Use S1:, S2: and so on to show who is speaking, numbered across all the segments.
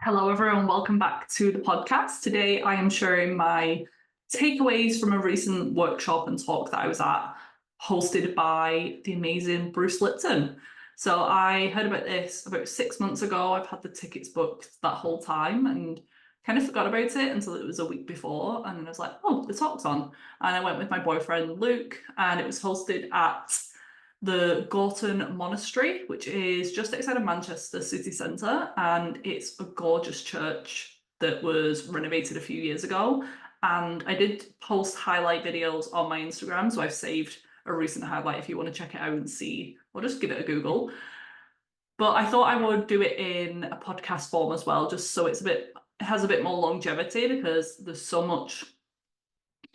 S1: Hello, everyone. Welcome back to the podcast. Today, I am sharing my takeaways from a recent workshop and talk that I was at, hosted by the amazing Bruce Lipton. So I heard about this about 6 months ago. I've had the tickets booked that whole time and kind of forgot about it until it was a week before. And then I was like, oh, the talk's on. And I went with my boyfriend, Luke, and it was hosted at the Gorton Monastery, which is just outside of Manchester city centre, and it's a gorgeous church that was renovated a few years ago. And I did post highlight videos on my Instagram, so I've saved a recent highlight if you want to check it out and see, or just give it a Google. But I thought I would do it in a podcast form as well, just so it has a bit more longevity, because there's so much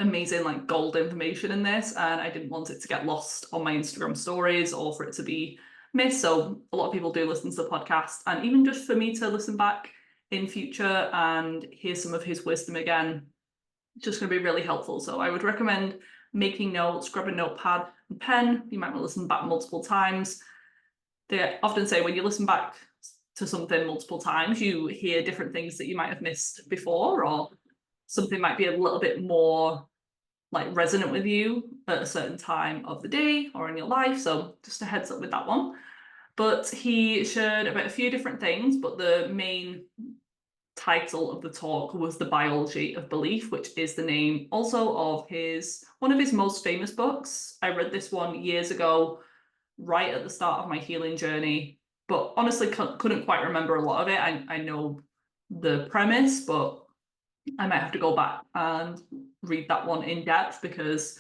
S1: amazing gold information in this, and I didn't want it to get lost on my Instagram stories or for it to be missed. So a lot of people do listen to the podcast, and even just for me to listen back in future and hear some of his wisdom again, it's just going to be really helpful. So I would recommend making notes, grab a notepad and pen. You might want to listen back multiple times. They often say when you listen back to something multiple times, you hear different things that you might have missed before, or something might be a little bit more resonant with you at a certain time of the day or in your life. So just a heads up with that one. But he shared about a few different things, but the main title of the talk was The Biology of Belief, which is the name also of one of his most famous books. I read this one years ago, right at the start of my healing journey, but honestly couldn't quite remember a lot of it. I know the premise, but I might have to go back and read that one in depth, because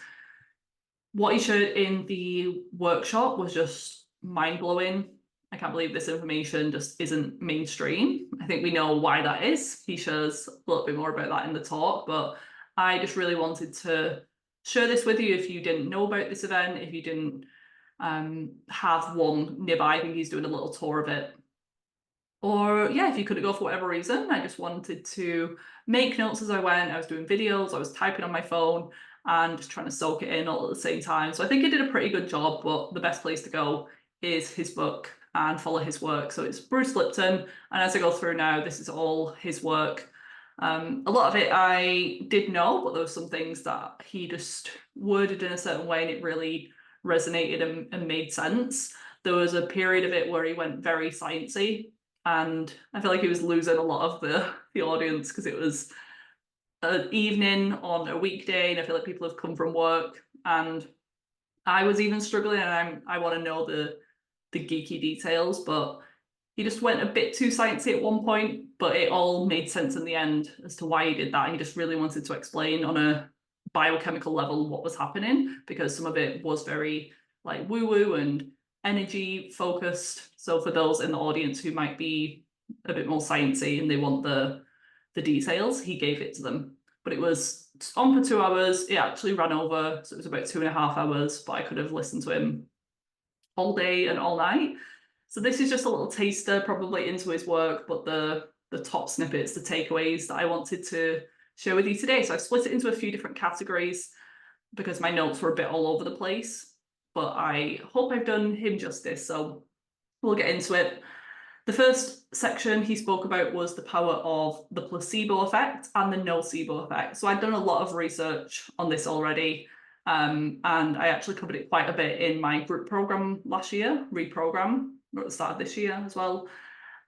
S1: what he showed in the workshop was just mind-blowing. I can't believe this information just isn't mainstream. I think we know why that is. He shares a little bit more about that in the talk, but I just really wanted to share this with you if you didn't know about this event, if you didn't have one nearby. I think he's doing a little tour of it. Or yeah, if you couldn't go for whatever reason, I just wanted to make notes as I went. I was doing videos, I was typing on my phone and just trying to soak it in all at the same time. So I think I did a pretty good job, but the best place to go is his book and follow his work. So it's Bruce Lipton, and as I go through now, this is all his work. A lot of it I did know, but there were some things that he just worded in a certain way and it really resonated and made sense. There was a period of it where he went very sciencey, and I feel like he was losing a lot of the audience, because it was an evening on a weekday and I feel like people have come from work, and I was even struggling, and I want to know the geeky details, but he just went a bit too sciencey at one point, but it all made sense in the end as to why he did that. He just really wanted to explain on a biochemical level what was happening, because some of it was very woo-woo and energy focused. So for those in the audience who might be a bit more sciencey and they want the details, he gave it to them. But it was on for 2 hours. It actually ran over, so it was about 2.5 hours, but I could have listened to him all day and all night. So this is just a little taster probably into his work, but the top snippets, the takeaways that I wanted to share with you today. So I've split it into a few different categories because my notes were a bit all over the place, but I hope I've done him justice. So we'll get into it. The first section he spoke about was the power of the placebo effect and the nocebo effect. So I'd done a lot of research on this already, and I actually covered it quite a bit in my group program last year, Reprogram, or at the start of this year as well.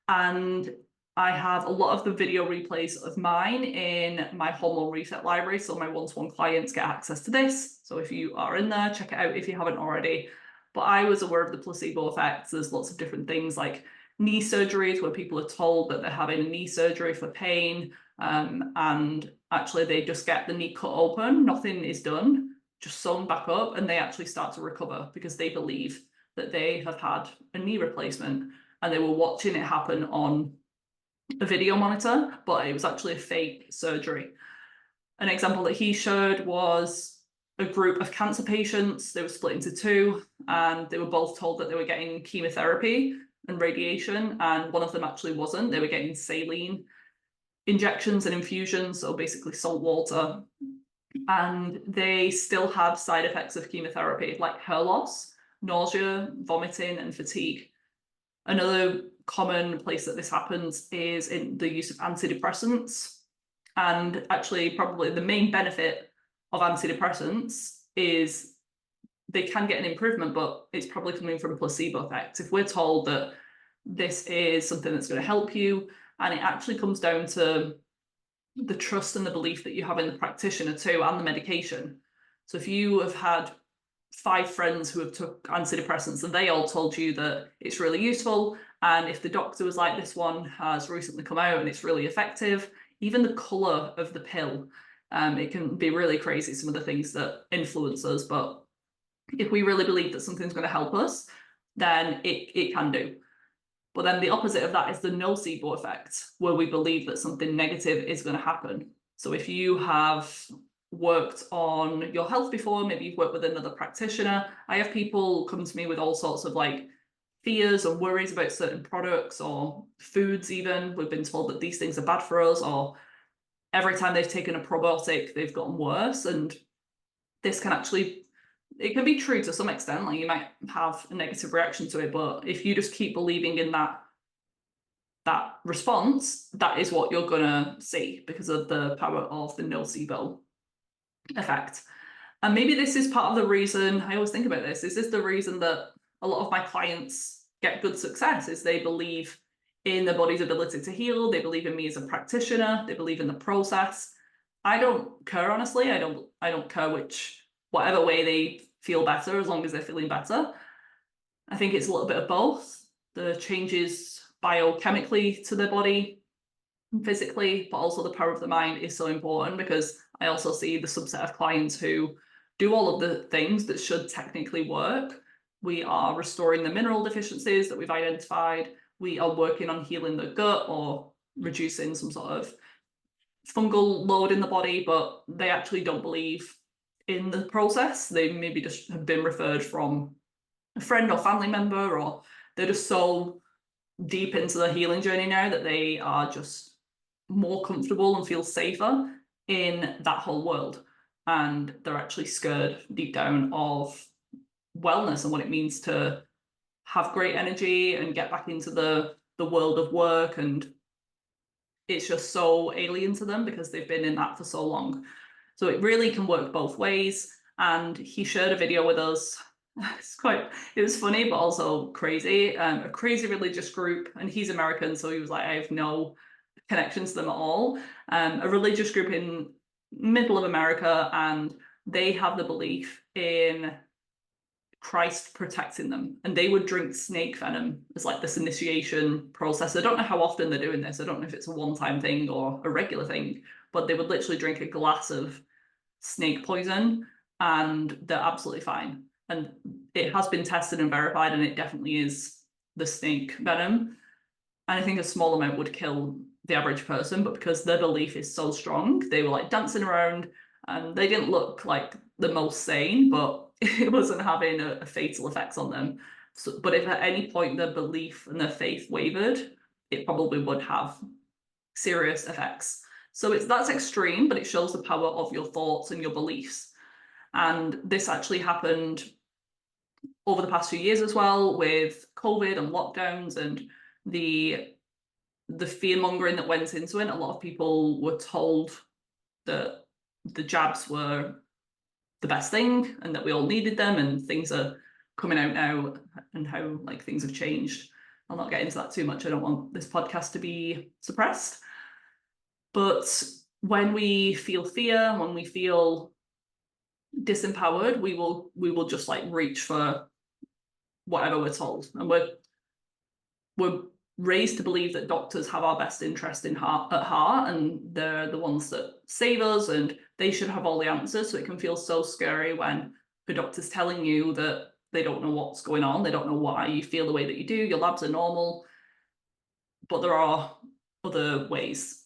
S1: And I have a lot of the video replays of mine in my Hormone Reset library, so my one-to-one clients get access to this. So if you are in there, check it out if you haven't already. But I was aware of the placebo effects. There's lots of different things like knee surgeries where people are told that they're having a knee surgery for pain, and actually they just get the knee cut open, nothing is done, just sewn back up, and they actually start to recover because they believe that they have had a knee replacement, and they were watching it happen on a video monitor, but it was actually a fake surgery. An example that he showed was a group of cancer patients. They were split into two, and they were both told that they were getting chemotherapy and radiation, and one of them actually wasn't. They were getting saline injections and infusions, so basically salt water, and they still had side effects of chemotherapy like hair loss, nausea, vomiting, and fatigue. Another common place that this happens is in the use of antidepressants. And actually, probably the main benefit of antidepressants is they can get an improvement, but it's probably coming from a placebo effect. If we're told that this is something that's going to help you, and it actually comes down to the trust and the belief that you have in the practitioner too, and the medication. So if you have had 5 friends who have took antidepressants and they all told you that it's really useful, and if the doctor was like, this one has recently come out and it's really effective, even the color of the pill, it can be really crazy, some of the things that influence us. But if we really believe that something's going to help us, then it can do. But then the opposite of that is the nocebo effect, where we believe that something negative is going to happen. So if you have worked on your health before, maybe you've worked with another practitioner. I have people come to me with all sorts of like fears or worries about certain products or foods even. We've been told that these things are bad for us, or every time they've taken a probiotic, they've gotten worse. And this can actually, it can be true to some extent, like you might have a negative reaction to it, but if you just keep believing in that response, that is what you're gonna see because of the power of the nocebo effect. And maybe this is part of the reason, I always think about this, is this the reason that a lot of my clients get good success, is they believe in their body's ability to heal, they believe in me as a practitioner, they believe in the process. I don't care, honestly. I don't care whatever way they feel better, as long as they're feeling better. I think it's a little bit of both. The changes biochemically to their body, physically, but also the power of the mind is so important, because I also see the subset of clients who do all of the things that should technically work. We are restoring the mineral deficiencies that we've identified. We are working on healing the gut or reducing some sort of fungal load in the body, but they actually don't believe in the process. They maybe just have been referred from a friend or family member, or they're just so deep into the healing journey now that they are just more comfortable and feel safer in that whole world. And they're actually scared deep down of wellness and what it means to have great energy and get back into the world of work. And it's just so alien to them because they've been in that for so long. So it really can work both ways. And he shared a video with us. It was funny, but also crazy. A crazy religious group, and he's American, so he was like, I have no connection to them at all. A religious group in middle of America, and they have the belief in Christ protecting them, and they would drink snake venom as like this initiation process. I don't know how often they're doing this. I don't know if it's a one-time thing or a regular thing, but they would literally drink a glass of snake poison and they're absolutely fine. And it has been tested and verified, and it definitely is the snake venom. And I think a small amount would kill the average person, but because their belief is so strong, they were like dancing around, and they didn't look like the most sane, but it wasn't having a fatal effect on them. So, but if at any point their belief and their faith wavered, it probably would have serious effects. So that's extreme, but it shows the power of your thoughts and your beliefs. And this actually happened over the past few years as well, with COVID and lockdowns and the fear mongering that went into it. A lot of people were told that the jabs were the best thing and that we all needed them, and things are coming out now and how like things have changed. I'll not get into that too much. I don't want this podcast to be suppressed. But when we feel fear, when we feel disempowered, we will just like reach for whatever we're told. And we're raised to believe that doctors have our best interest at heart, and they're the ones that save us, and they should have all the answers. So it can feel so scary when the doctor's telling you that they don't know what's going on, they don't know why you feel the way that you do, your labs are normal, but there are other ways.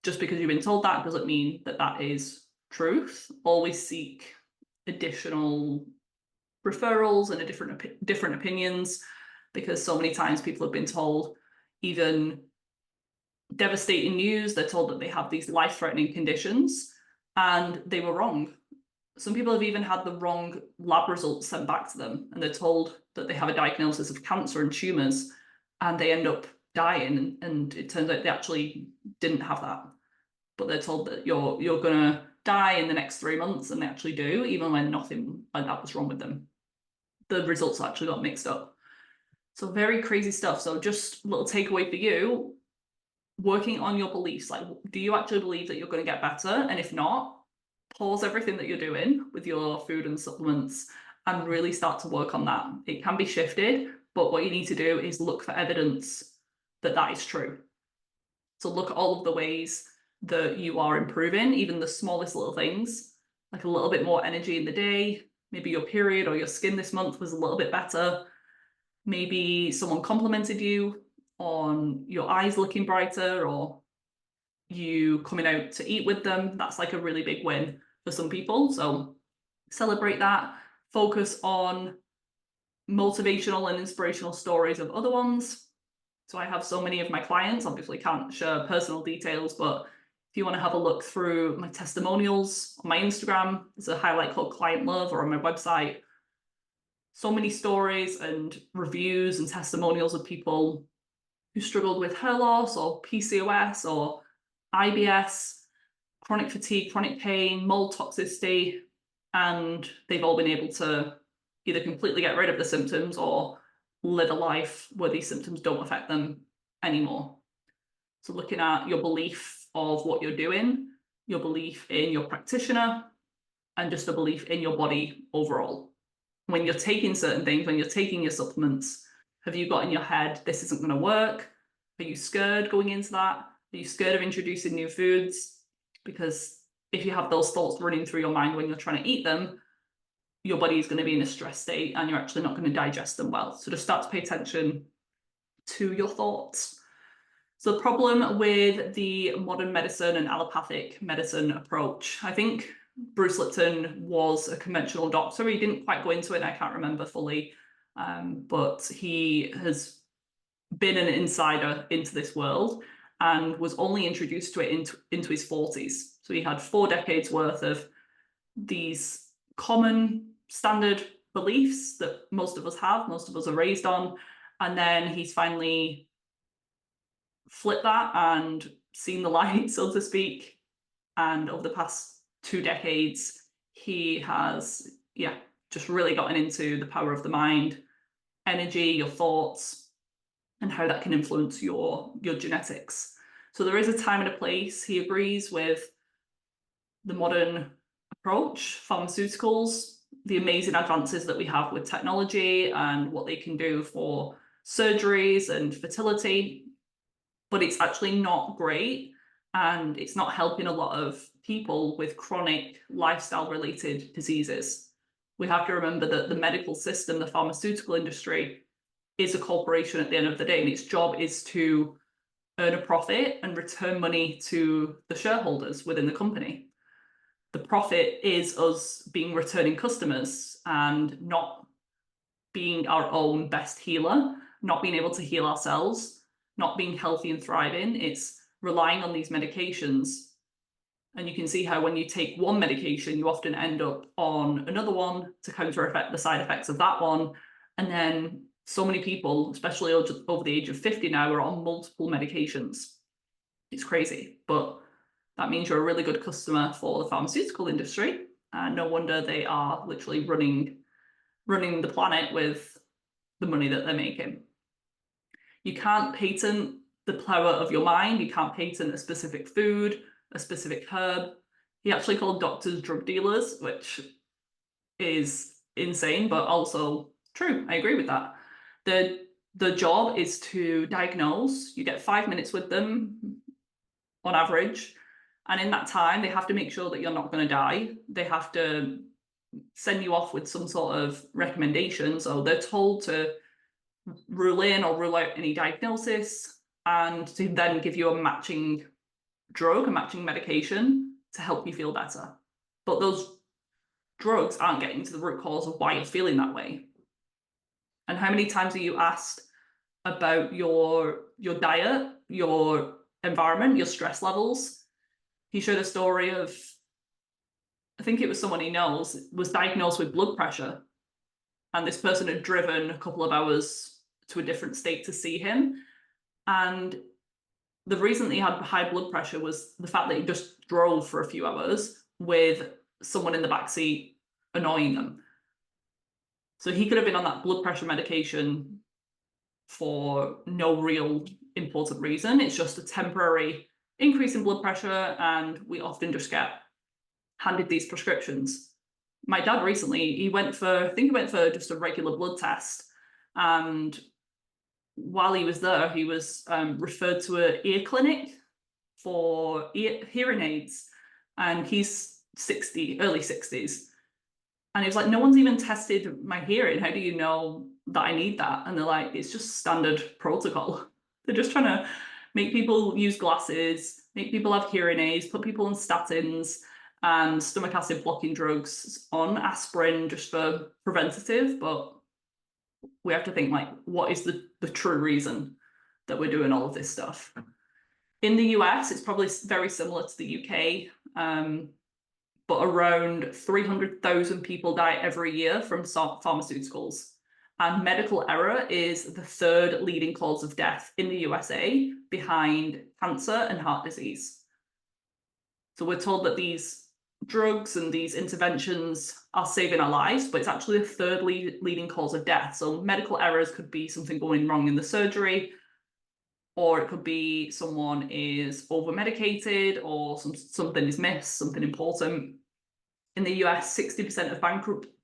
S1: Just because you've been told that doesn't mean that that is truth. Always seek additional referrals and different opinions, because so many times people have been told even devastating news. They're told that they have these life-threatening conditions, and they were wrong. Some people have even had the wrong lab results sent back to them, and they're told that they have a diagnosis of cancer and tumours, and they end up dying, and it turns out they actually didn't have that, but they're told that you're gonna die in the next 3 months, and they actually do, even when nothing like that was wrong with them. The results actually got mixed up. So very crazy stuff. So just a little takeaway for you, working on your beliefs. Like, do you actually believe that you're going to get better? And if not, pause everything that you're doing with your food and supplements and really start to work on that. It can be shifted, but what you need to do is look for evidence that that is true. So look at all of the ways that you are improving, even the smallest little things, like a little bit more energy in the day. Maybe your period or your skin this month was a little bit better. Maybe someone complimented you on your eyes looking brighter, or you coming out to eat with them. That's like a really big win for some people. So celebrate that. Focus on motivational and inspirational stories of other ones. So I have so many of my clients, obviously can't share personal details, but if you want to have a look through my testimonials on my Instagram, there's a highlight called Client Love, or on my website. So many stories and reviews and testimonials of people who struggled with hair loss or PCOS or IBS, chronic fatigue, chronic pain, mold toxicity, and they've all been able to either completely get rid of the symptoms or live a life where these symptoms don't affect them anymore. So looking at your belief of what you're doing, your belief in your practitioner, and just a belief in your body overall. When you're taking certain things, when you're taking your supplements, have you got in your head, this isn't going to work? Are you scared going into that? Are you scared of introducing new foods? Because if you have those thoughts running through your mind when you're trying to eat them, your body is going to be in a stress state and you're actually not going to digest them well. So just start to pay attention to your thoughts. So the problem with the modern medicine and allopathic medicine approach, I think Bruce Lipton was a conventional doctor. He didn't quite go into it, and I can't remember fully, but he has been an insider into this world and was only introduced to it into his 40s. So he had 4 decades worth of these common standard beliefs that most of us have, most of us are raised on, and then he's finally flipped that and seen the light, so to speak. And over the past 2 decades, he has, just really gotten into the power of the mind, energy, your thoughts, and how that can influence your genetics. So there is a time and a place. He agrees with the modern approach, pharmaceuticals, the amazing advances that we have with technology and what they can do for surgeries and fertility, but it's actually not great, and it's not helping a lot of people with chronic lifestyle related diseases. We have to remember that the medical system, the pharmaceutical industry, is a corporation at the end of the day, and its job is to earn a profit and return money to the shareholders within the company. The profit is us being returning customers and not being our own best healer, not being able to heal ourselves, not being healthy and thriving. It's relying on these medications. And you can see how when you take one medication, you often end up on another one to counteract the side effects of that one. And then so many people, especially over the age of 50 now, are on multiple medications. It's crazy, but that means you're a really good customer for the pharmaceutical industry. And no wonder they are literally running the planet with the money that they're making. You can't patent the power of your mind. You can't patent a specific food, a specific herb. He actually called doctors drug dealers, which is insane, but also true. I agree with that. The job is to diagnose. You get 5 minutes with them on average. And in that time, they have to make sure that you're not going to die. They have to send you off with some sort of recommendation. So they're told to rule in or rule out any diagnosis, and to then give you a matching drug, a matching medication to help you feel better. But those drugs aren't getting to the root cause of why you're feeling that way. And how many times are you asked about your diet, your environment, your stress levels? He shared a story of, I think it was someone he knows, was diagnosed with blood pressure. And this person had driven a couple of hours to a different state to see him. And the reason that he had high blood pressure was the fact that he just drove for a few hours with someone in the backseat annoying them. So he could have been on that blood pressure medication for no real important reason. It's just a temporary increase in blood pressure, and we often just get handed these prescriptions. My dad recently, he went for just a regular blood test, and while he was there, he was referred to an ear clinic for hearing aids, and he's 60, early 60s. And he was like, no one's even tested my hearing. How do you know that I need that? And they're like, it's just standard protocol. They're just trying to make people use glasses, make people have hearing aids, put people on statins and stomach acid blocking drugs, on aspirin just for preventative. But we have to think, like, what is the true reason that we're doing all of this stuff? In the US, it's probably very similar to the UK. But around 300,000 people die every year from pharmaceuticals. And medical error is the third leading cause of death in the USA, behind cancer and heart disease. So we're told that these drugs and these interventions are saving our lives, but it's actually the third leading cause of death. So medical errors could be something going wrong in the surgery, or it could be someone is over-medicated, or something is missed, something important. In the US, 60% of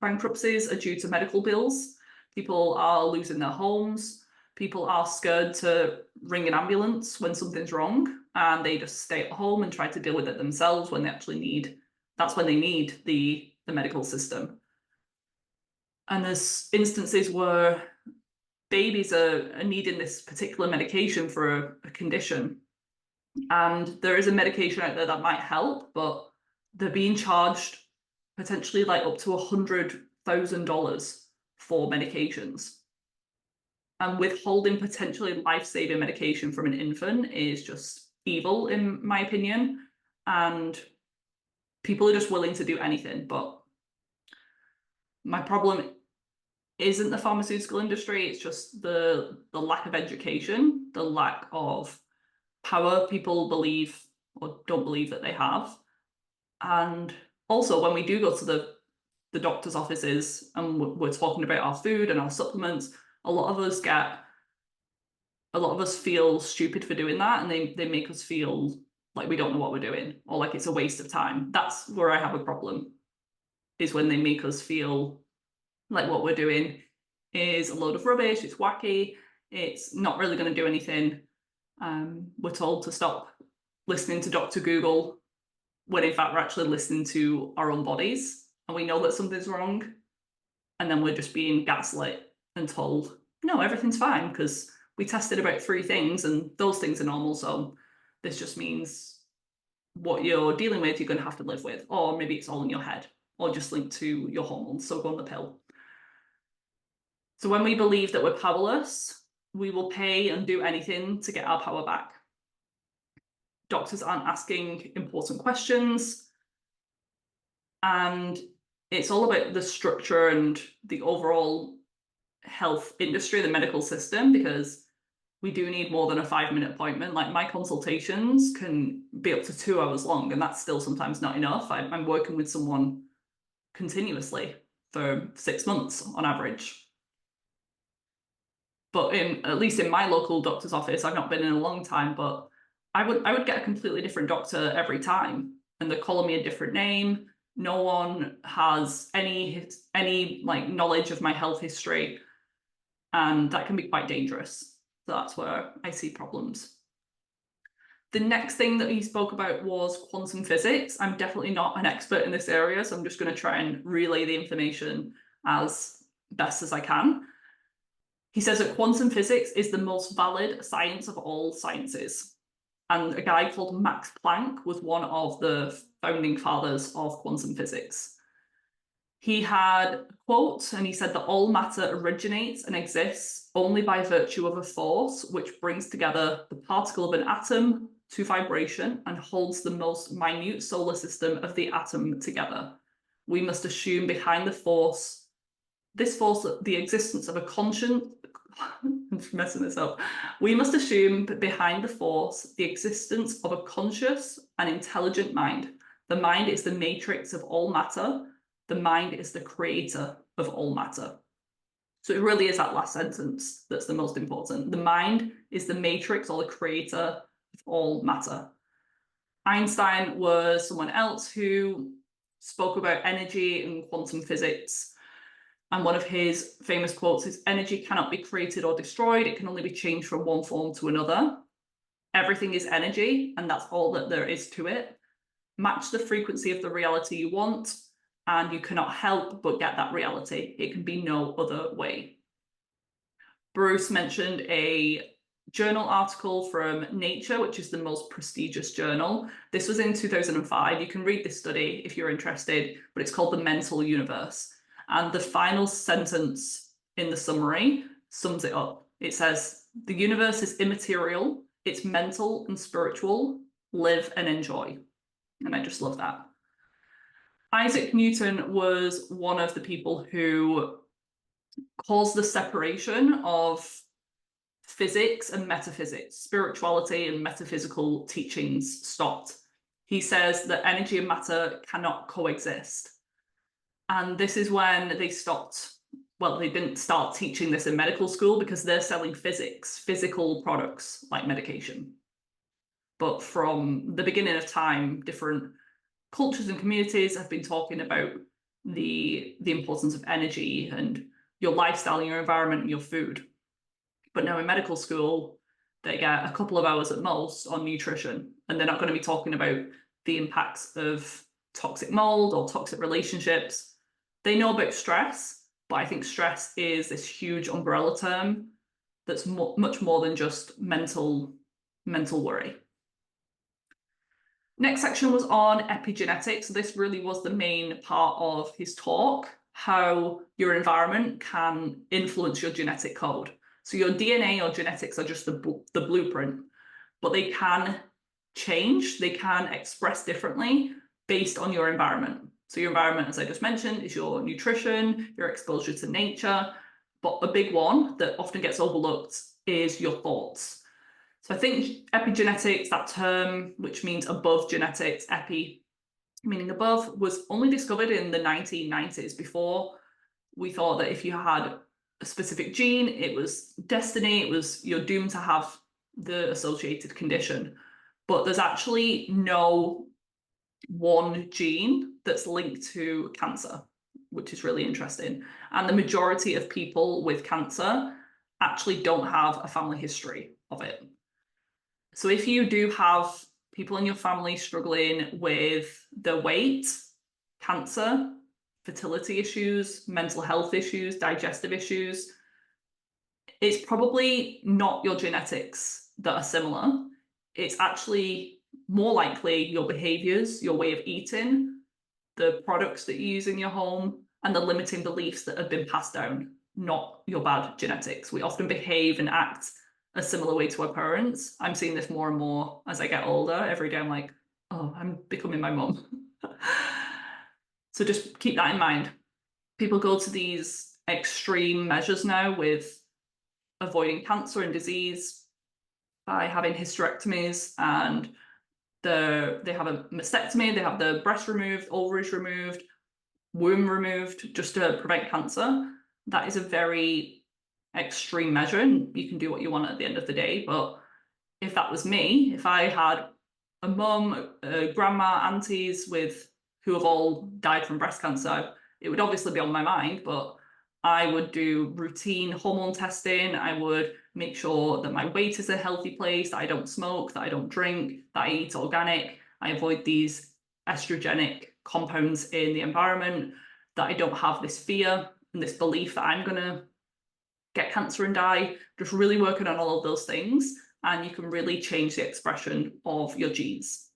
S1: bankruptcies are due to medical bills. People are losing their homes. People are scared to ring an ambulance when something's wrong, and they just stay at home and try to deal with it themselves when they actually need, that's when they need the medical system. And there's instances where babies are needing this particular medication for a condition. And there is a medication out there that might help, but they're being charged potentially like up to $100,000 for medications. And withholding potentially life-saving medication from an infant is just evil, in my opinion. And people are just willing to do anything. But my problem isn't the pharmaceutical industry, it's just the lack of education, the lack of power people believe or don't believe that they have. And also, when we do go to the doctor's offices and we're talking about our food and our supplements, a lot of us feel stupid for doing that, and they make us feel like we don't know what we're doing, or like it's a waste of time. That's where I have a problem, is when they make us feel like what we're doing is a load of rubbish, it's wacky, it's not really going to do anything. We're told to stop listening to Dr. Google, when in fact we're actually listening to our own bodies, and we know that something's wrong, and then we're just being gaslit and told, no, everything's fine because we tested about 3 things and those things are normal, so this just means what you're dealing with you're going to have to live with, or maybe it's all in your head, or just linked to your hormones, so go on the pill. So when we believe that we're powerless, we will pay and do anything to get our power back. Doctors aren't asking important questions, and it's all about the structure and the overall health industry, the medical system, because we do need more than a 5-minute appointment. Like, my consultations can be up to 2 hours long, and that's still sometimes not enough. I'm working with someone continuously for 6 months on average. But at least in my local doctor's office, I've not been in a long time, but I would get a completely different doctor every time, and they're calling me a different name. No one has any like knowledge of my health history, and that can be quite dangerous. So that's where I see problems. The next thing that he spoke about was quantum physics. I'm definitely not an expert in this area, so I'm just going to try and relay the information as best as I can. He says that quantum physics is the most valid science of all sciences. And a guy called Max Planck was one of the founding fathers of quantum physics. He had a quote, and he said that all matter originates and exists only by virtue of a force which brings together the particle of an atom to vibration and holds the most minute solar system of the atom together. We must assume behind this force, the existence of a I'm just messing this up. We must assume that behind the force, the existence of a conscious and intelligent mind. The mind is the matrix of all matter. The mind is the creator of all matter. So it really is that last sentence that's the most important. The mind is the matrix or the creator of all matter. Einstein was someone else who spoke about energy and quantum physics. And one of his famous quotes is, energy cannot be created or destroyed. It can only be changed from one form to another. Everything is energy, and that's all that there is to it. Match the frequency of the reality you want, and you cannot help but get that reality. It can be no other way. Bruce mentioned a journal article from Nature, which is the most prestigious journal. This was in 2005. You can read this study if you're interested, but it's called The Mental Universe. And the final sentence in the summary sums it up. It says, the universe is immaterial, it's mental and spiritual, live and enjoy. And I just love that. Isaac Newton was one of the people who caused the separation of physics and metaphysics. Spirituality and metaphysical teachings stopped. He says that energy and matter cannot coexist. And this is when they stopped, well, they didn't start teaching this in medical school because they're selling physics, physical products like medication. But from the beginning of time, different cultures and communities have been talking about the importance of energy and your lifestyle and your environment and your food. But now in medical school, they get a couple of hours at most on nutrition, and they're not going to be talking about the impacts of toxic mold or toxic relationships. They know about stress, but I think stress is this huge umbrella term that's much more than just mental worry. Next section was on epigenetics. So this really was the main part of his talk, how your environment can influence your genetic code. So your DNA or genetics are just the blueprint, but they can change, they can express differently based on your environment. So your environment, as I just mentioned, is your nutrition, your exposure to nature, but a big one that often gets overlooked is your thoughts. So I think epigenetics, that term, which means above genetics, epi meaning above, was only discovered in the 1990s. Before, we thought that if you had a specific gene, it was destiny, you're doomed to have the associated condition. But there's actually no one gene that's linked to cancer, which is really interesting. And the majority of people with cancer actually don't have a family history of it. So if you do have people in your family struggling with their weight, cancer, fertility issues, mental health issues, digestive issues, it's probably not your genetics that are similar. It's actually more likely your behaviors, your way of eating, the products that you use in your home, and the limiting beliefs that have been passed down, not your bad genetics. We often behave and act a similar way to our parents. I'm seeing this more and more as I get older. Every day I'm like, oh, I'm becoming my mum. So just keep that in mind. People go to these extreme measures now with avoiding cancer and disease by having hysterectomies, and they have a mastectomy, they have the breast removed, ovaries removed, womb removed, just to prevent cancer. That is a very extreme measure, and you can do what you want at the end of the day. But if that was me, if I had a mum, a grandma, aunties who have all died from breast cancer, it would obviously be on my mind, but I would do routine hormone testing. I would make sure that my weight is a healthy place, that I don't smoke, that I don't drink, that I eat organic, I avoid these estrogenic compounds in the environment, that I don't have this fear and this belief that I'm gonna get cancer and die. Just really working on all of those things, and you can really change the expression of your genes.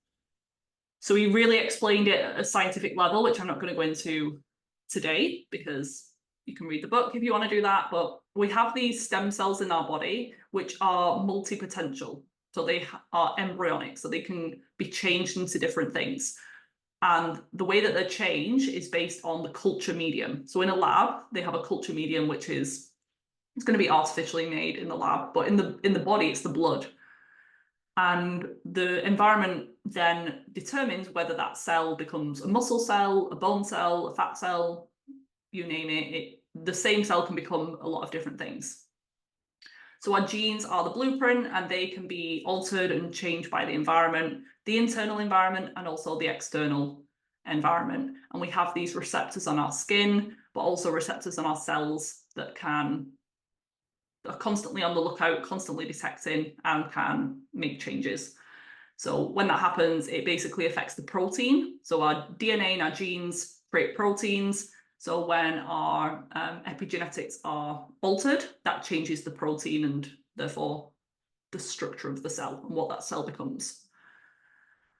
S1: So he really explained it at a scientific level, which I'm not going to go into today because you can read the book if you want to do that. But we have these stem cells in our body which are multi-potential. So they are embryonic, so they can be changed into different things. And the way that they're changed is based on the culture medium. So in a lab, they have a culture medium which is It's going to be artificially made in the lab, but in the body, it's the blood. And the environment then determines whether that cell becomes a muscle cell, a bone cell, a fat cell, you name it. The same cell can become a lot of different things. So our genes are the blueprint, and they can be altered and changed by the environment, the internal environment, and also the external environment. And we have these receptors on our skin, but also receptors on our cells that are constantly on the lookout, constantly detecting, and can make changes. So when that happens, it basically affects the protein. So our DNA and our genes create proteins. So when our epigenetics are altered, that changes the protein and therefore the structure of the cell and what that cell becomes.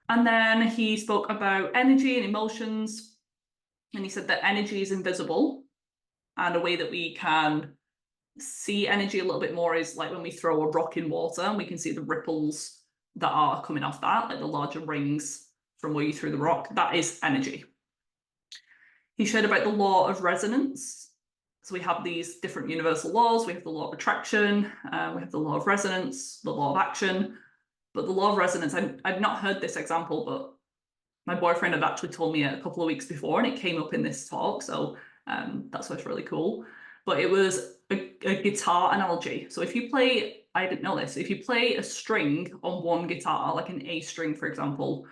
S1: And then he spoke about energy and emotions. And he said that energy is invisible, and a way that we can see energy a little bit more is like when we throw a rock in water, and we can see the ripples that are coming off that, like the larger rings from where you threw the rock. That is energy. He shared about the law of resonance. So we have these different universal laws. We have the law of attraction, we have the law of resonance, the law of action. But the law of resonance, I'd not heard this example, but my boyfriend had actually told me it a couple of weeks before, and it came up in this talk. So that's what's really cool. But it was a guitar analogy. So if you play, I didn't know this, if you play a string on one guitar, like an A string, for example,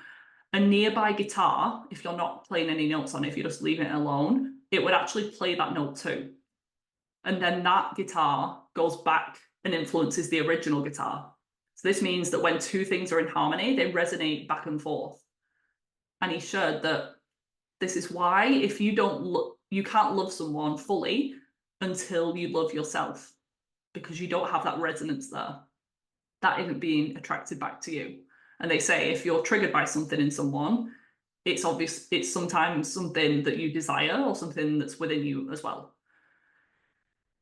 S1: a nearby guitar, if you're not playing any notes on it, if you're just leaving it alone, it would actually play that note too. And then that guitar goes back and influences the original guitar. So this means that when two things are in harmony, they resonate back and forth. And he shared that this is why if you you can't love someone fully until you love yourself, because you don't have that resonance there. That isn't being attracted back to you. And they say if you're triggered by something in someone, it's obvious, it's sometimes something that you desire or something that's within you as well.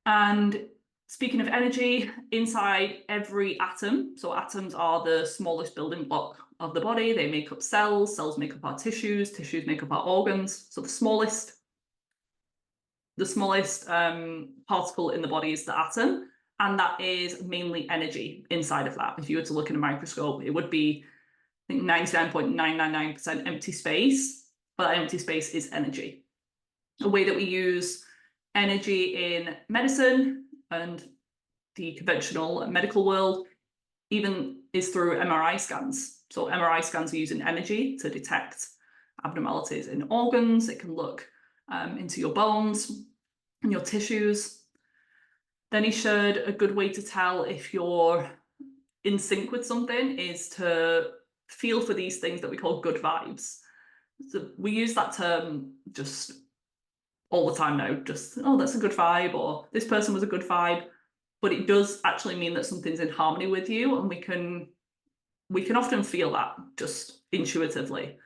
S1: And speaking of energy, inside every atom, so atoms are the smallest building block of the body. They make up cells, cells make up our tissues, tissues make up our organs. So the smallest particle in the body is the atom, and that is mainly energy inside of that. If you were to look in a microscope, it would be, I think, 99.999% empty space, but that empty space is energy. A way that we use energy in medicine and the conventional medical world even is through MRI scans. So MRI scans are using energy to detect abnormalities in organs. It can look into your bones and your tissues. Then he shared a good way to tell if you're in sync with something is to feel for these things that we call good vibes. So we use that term just all the time now, just, oh, that's a good vibe, or this person was a good vibe. But it does actually mean that something's in harmony with you, and we can often feel that just intuitively.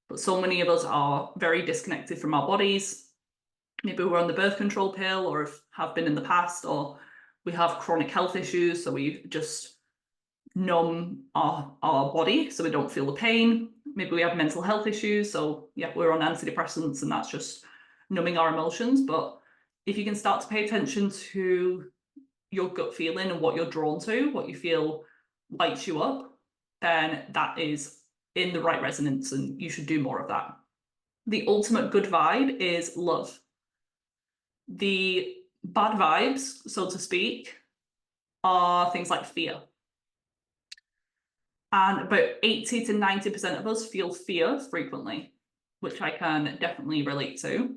S1: But so many of us are very disconnected from our bodies. Maybe we're on the birth control pill, or have been in the past, or we have chronic health issues, so we just numb our body so we don't feel the pain. Maybe we have mental health issues, so yeah, we're on antidepressants, and that's just numbing our emotions. But if you can start to pay attention to your gut feeling and what you're drawn to, what you feel lights you up, then that is in the right resonance, and you should do more of that. The ultimate good vibe is love. The bad vibes, so to speak, are things like fear. And about 80 to 90% of us feel fear frequently, which I can definitely relate to.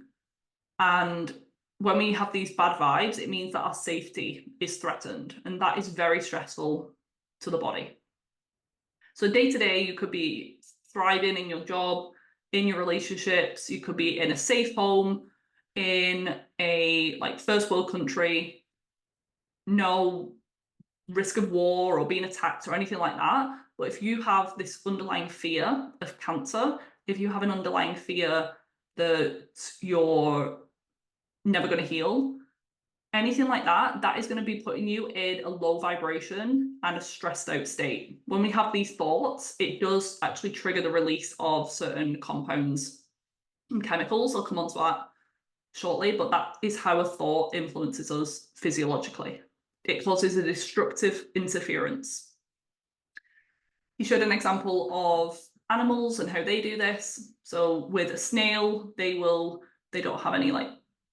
S1: And when we have these bad vibes, it means that our safety is threatened, and that is very stressful to the body. So day to day, you could be thriving in your job, in your relationships, you could be in a safe home, in a first world country, no risk of war or being attacked or anything like that. But if you have this underlying fear of cancer, if you have an underlying fear that you're never going to heal, anything like that, that is going to be putting you in a low vibration and a stressed out state. When we have these thoughts, it does actually trigger the release of certain compounds and chemicals. I'll come on to that shortly, but that is how a thought influences us physiologically. it causes a destructive interference. He showed an example of animals and how they do this. So with a snail, they don't have any like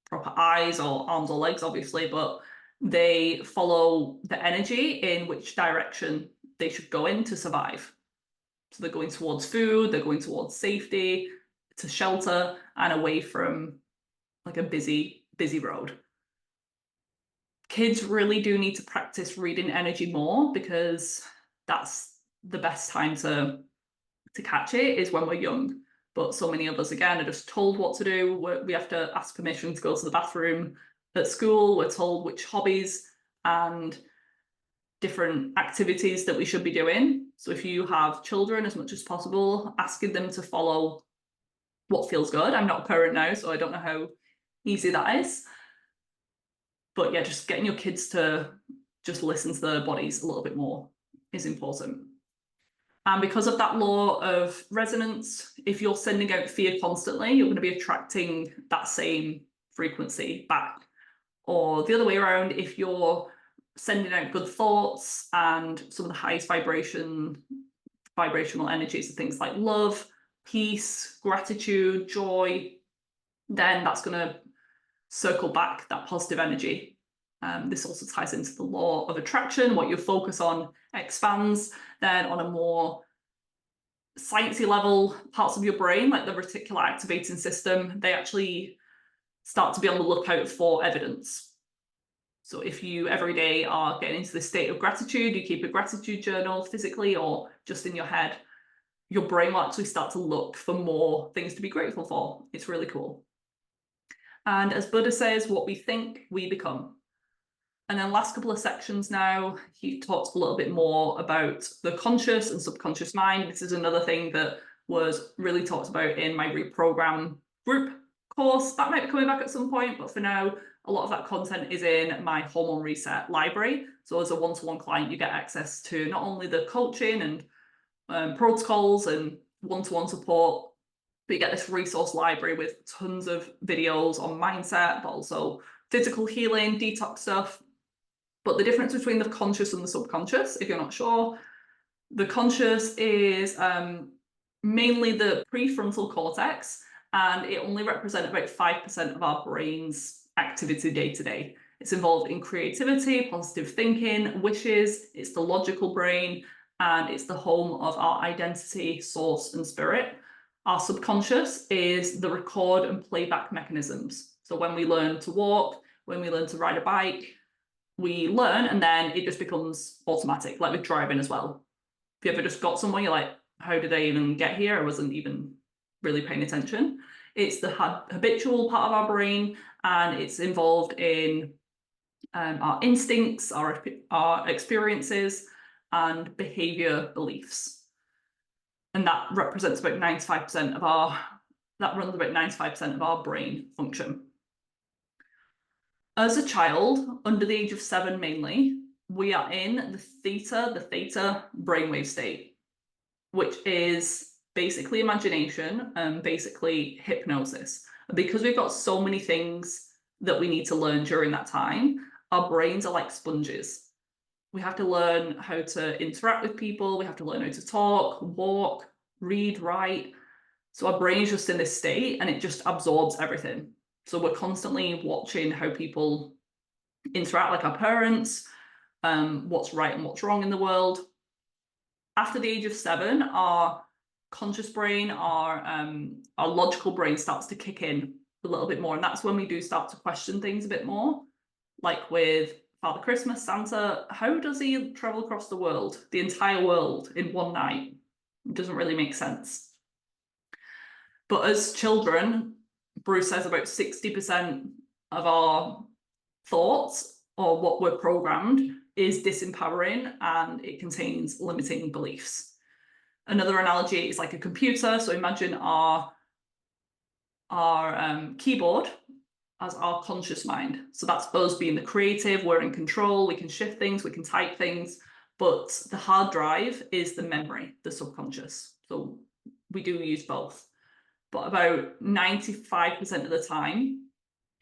S1: proper eyes or arms or legs, obviously, but they follow the energy in which direction they should go in to survive. So they're going towards food, they're going towards safety, to shelter, and away from like a busy road. Kids really do need to practice reading energy more, because that's the best time to catch it, is when we're young. But so many of us, again, are just told what to do. We have to ask permission to go to the bathroom at school. We're told which hobbies and different activities that we should be doing. So if you have children, as much as possible, asking them to follow what feels good. I'm not a parent now, so I don't know how easy that is. But yeah, just getting your kids to just listen to their bodies a little bit more is important. And because of that law of resonance, if you're sending out fear constantly, you're going to be attracting that same frequency back. Or the other way around, if you're sending out good thoughts and some of the highest vibrational energies of things like love, peace, gratitude, joy, then that's going to circle back that positive energy. This also ties into the law of attraction. What you focus on expands. Then on a more sciencey level, parts of your brain, like the reticular activating system, they actually start to be on the lookout for evidence. So if you every day are getting into this state of gratitude, you keep a gratitude journal physically or just in your head, your brain will actually start to look for more things to be grateful for. It's really cool. And as Buddha says, what we think, we become. And then last couple of sections now, he talks a little bit more about the conscious and subconscious mind. This is another thing that was really talked about in my reprogram group course. That might be coming back at some point, but for now, a lot of that content is in my Hormone Reset library. So as a one-to-one client, you get access to not only the coaching and protocols and one-to-one support, but you get this resource library with tons of videos on mindset, but also physical healing, detox stuff. But the difference between the conscious and the subconscious, if you're not sure, the conscious is mainly the prefrontal cortex, and it only represents about 5% of our brain's activity day to day. It's involved in creativity, positive thinking, wishes, it's the logical brain, and it's the home of our identity, source, and spirit. Our subconscious is the record and playback mechanisms. So when we learn to walk, when we learn to ride a bike, we learn and then it just becomes automatic, like with driving as well. If you ever just got somewhere, you're like, how did I even get here? I wasn't even really paying attention. It's the habitual part of our brain, and it's involved in our instincts, our experiences, and behavior beliefs. And that represents about 95% of that runs about 95% of our brain function. As a child, under the age of 7 mainly, we are in the theta brainwave state, which is basically imagination and basically hypnosis. Because we've got so many things that we need to learn during that time, our brains are like sponges. We have to learn how to interact with people, we have to learn how to talk, walk, read, write. So our brain is just in this state and it just absorbs everything. So we're constantly watching how people interact, like our parents, what's right and what's wrong in the world. After the age of 7, our conscious brain, our logical brain starts to kick in a little bit more. And that's when we do start to question things a bit more. Like with Father Christmas, Santa, how does he travel across the world, the entire world, in one night? It doesn't really make sense. But as children, Bruce says about 60% of our thoughts or what we're programmed is disempowering, and it contains limiting beliefs. Another analogy is like a computer. So imagine our keyboard as our conscious mind. So that's us being the creative, we're in control, we can shift things, we can type things, but the hard drive is the memory, the subconscious. So we do use both. But about 95% of the time,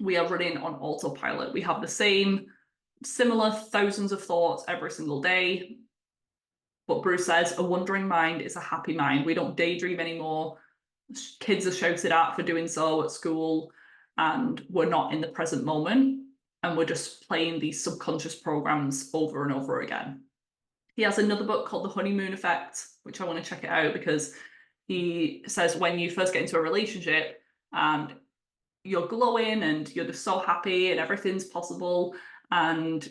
S1: we are running on autopilot. We have the same similar thousands of thoughts every single day. But Bruce says a wandering mind is a happy mind. We don't daydream anymore. Kids are shouted at for doing so at school, and we're not in the present moment, and we're just playing these subconscious programs over and over again. He has another book called The Honeymoon Effect, which I want to check it out, because he says when you first get into a relationship and you're glowing and you're just so happy and everything's possible, and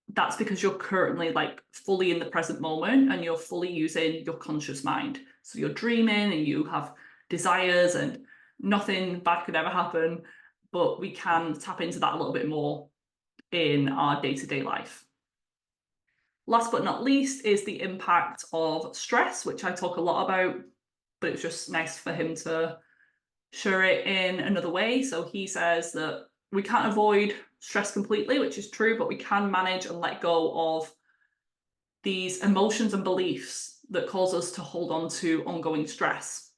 S1: that's because you're currently like fully in the present moment and you're fully using your conscious mind. So you're dreaming and you have desires and nothing bad could ever happen, but we can tap into that a little bit more in our day-to-day life. Last but not least is the impact of stress, which I talk a lot about, but it's just nice for him to share it in another way. So he says that we can't avoid stress completely, which is true, but we can manage and let go of these emotions and beliefs that cause us to hold on to ongoing stress.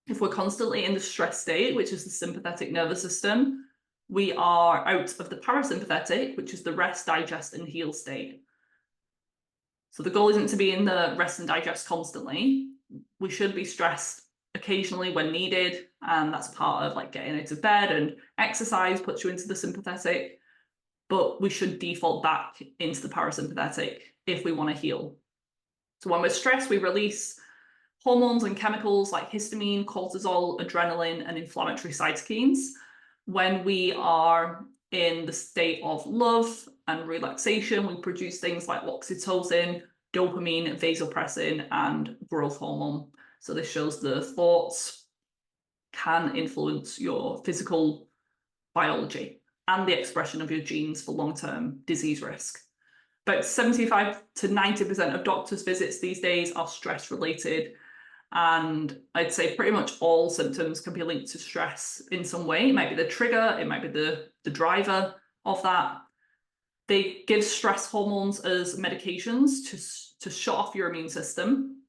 S1: If we're constantly in the stress state, which is the sympathetic nervous system, we are out of the parasympathetic, which is the rest, digest, and heal state. So the goal isn't to be in the rest and digest constantly. We should be stressed occasionally when needed, and that's part of like getting out of bed, and exercise puts you into the sympathetic, but we should default back into the parasympathetic if we want to heal. So when we're stressed, we release hormones and chemicals like histamine, cortisol, adrenaline, and inflammatory cytokines. When we are in the state of love and relaxation, we produce things like oxytocin, dopamine, vasopressin, and growth hormone. So this shows the thoughts can influence your physical biology and the expression of your genes for long-term disease risk. About 75 to 90% of doctors' visits these days are stress-related, and I'd say pretty much all symptoms can be linked to stress in some way. It might be the trigger, it might be the driver of that. They give stress hormones as medications to shut off your immune system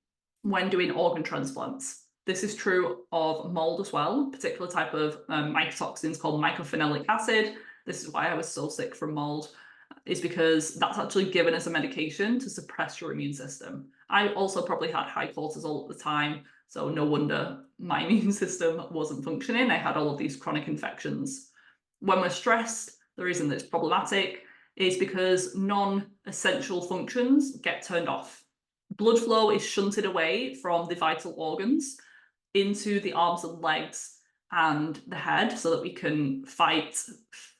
S1: when doing organ transplants. This is true of mold as well, a particular type of mycotoxins called mycophenolic acid. This is why I was so sick from mold, is because that's actually given as a medication to suppress your immune system. I also probably had high cortisol at the time, so no wonder my immune system wasn't functioning. I had all of these chronic infections. When we're stressed, the reason that it's problematic is because non-essential functions get turned off. Blood flow is shunted away from the vital organs into the arms and legs and the head so that we can fight,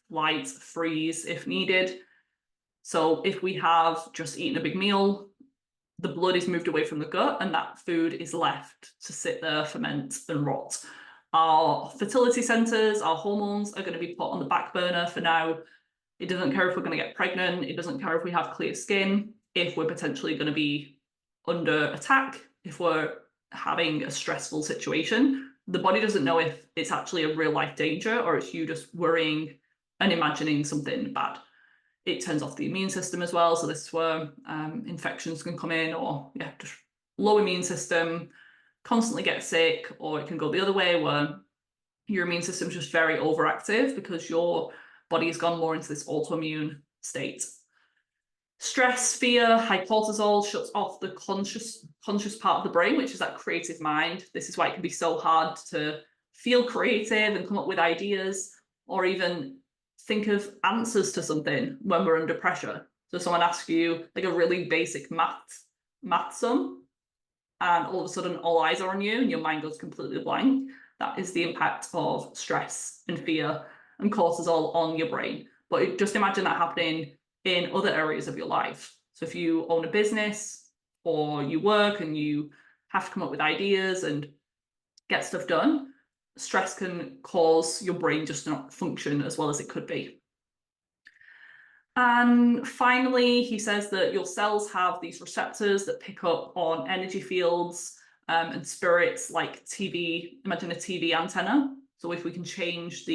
S1: flight, freeze if needed. So if we have just eaten a big meal, the blood is moved away from the gut and that food is left to sit there, ferment, and rot. Our fertility centers, our hormones are going to be put on the back burner for now. It doesn't care if we're going to get pregnant. It doesn't care if we have clear skin, if we're potentially going to be under attack, if we're having a stressful situation. The body doesn't know if it's actually a real life danger or it's you just worrying and imagining something bad. It turns off the immune system as well. So this is where infections can come in, or just low immune system, constantly get sick, or it can go the other way where your immune system is just very overactive because your body has gone more into this autoimmune state. Stress, fear, high cortisol shuts off the conscious part of the brain, which is that creative mind. This is why it can be so hard to feel creative and come up with ideas, or even think of answers to something when we're under pressure. So someone asks you like a really basic math sum, and all of a sudden all eyes are on you and your mind goes completely blank. That is the impact of stress and fear and cortisol on your brain. But just imagine that happening in other areas of your life. So if you own a business or you work and you have to come up with ideas and get stuff done, stress can cause your brain just to not function as well as it could be. And finally, he says that your cells have these receptors that pick up on energy fields and spirits like TV. Imagine a TV antenna. So if we can change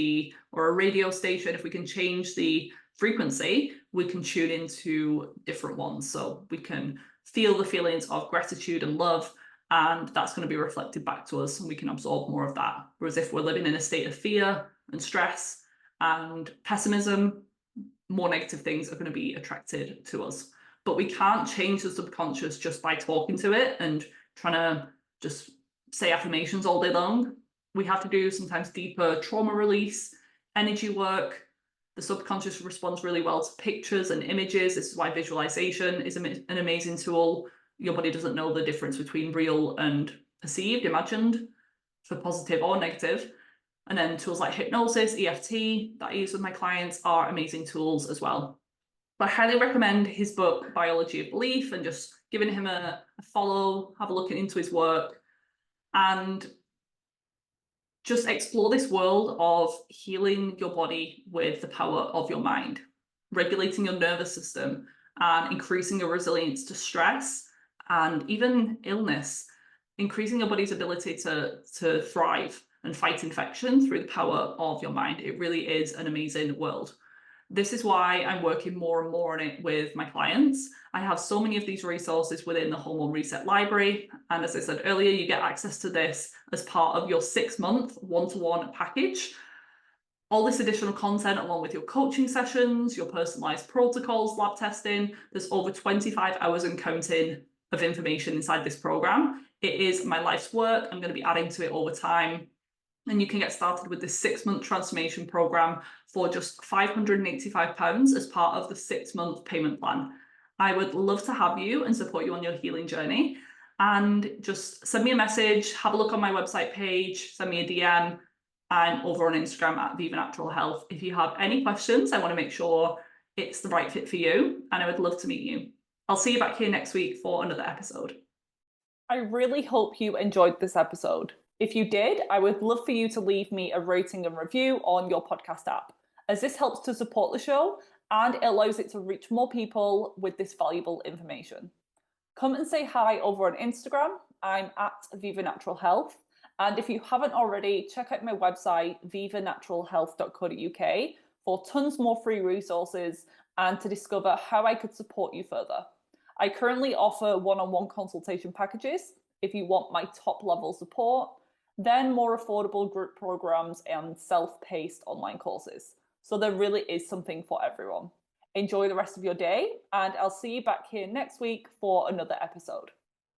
S1: or a radio station, if we can change the frequency, we can tune into different ones. So we can feel the feelings of gratitude and love, and that's going to be reflected back to us and we can absorb more of that. Whereas if we're living in a state of fear and stress and pessimism, more negative things are going to be attracted to us. But we can't change the subconscious just by talking to it and trying to just say affirmations all day long. We have to do sometimes deeper trauma release, energy work. The subconscious responds really well to pictures and images. This is why visualization is an amazing tool. Your body doesn't know the difference between real and perceived, imagined, for positive or negative. And then tools like hypnosis, EFT, that I use with my clients are amazing tools as well. But I highly recommend his book, Biology of Belief, and just giving him a follow, have a look into his work, and just explore this world of healing your body with the power of your mind, regulating your nervous system, and increasing your resilience to stress and even illness, increasing your body's ability to thrive and fight infection through the power of your mind. It really is an amazing world. This is why I'm working more and more on it with my clients. I have so many of these resources within the Hormone Reset Library. And as I said earlier, you get access to this as part of your 6-month one-to-one package. All this additional content, along with your coaching sessions, your personalized protocols, lab testing, there's over 25 hours and counting of information inside this program. It is my life's work. I'm going to be adding to it over time. And you can get started with this 6-month transformation program for just £585 as part of the 6-month payment plan. I would love to have you and support you on your healing journey. And just send me a message, have a look on my website page, send me a DM. I'm over on Instagram at Viva Natural Health. If you have any questions, I want to make sure it's the right fit for you, and I would love to meet you. I'll see you back here next week for another episode.
S2: I really hope you enjoyed this episode. If you did, I would love for you to leave me a rating and review on your podcast app, as this helps to support the show and it allows it to reach more people with this valuable information. Come and say hi over on Instagram. I'm at Viva Natural Health. And if you haven't already, check out my website, vivanaturalhealth.co.uk, for tons more free resources and to discover how I could support you further. I currently offer one-on-one consultation packages if you want my top level support, then more affordable group programs and self-paced online courses. So there really is something for everyone. Enjoy the rest of your day, and I'll see you back here next week for another episode.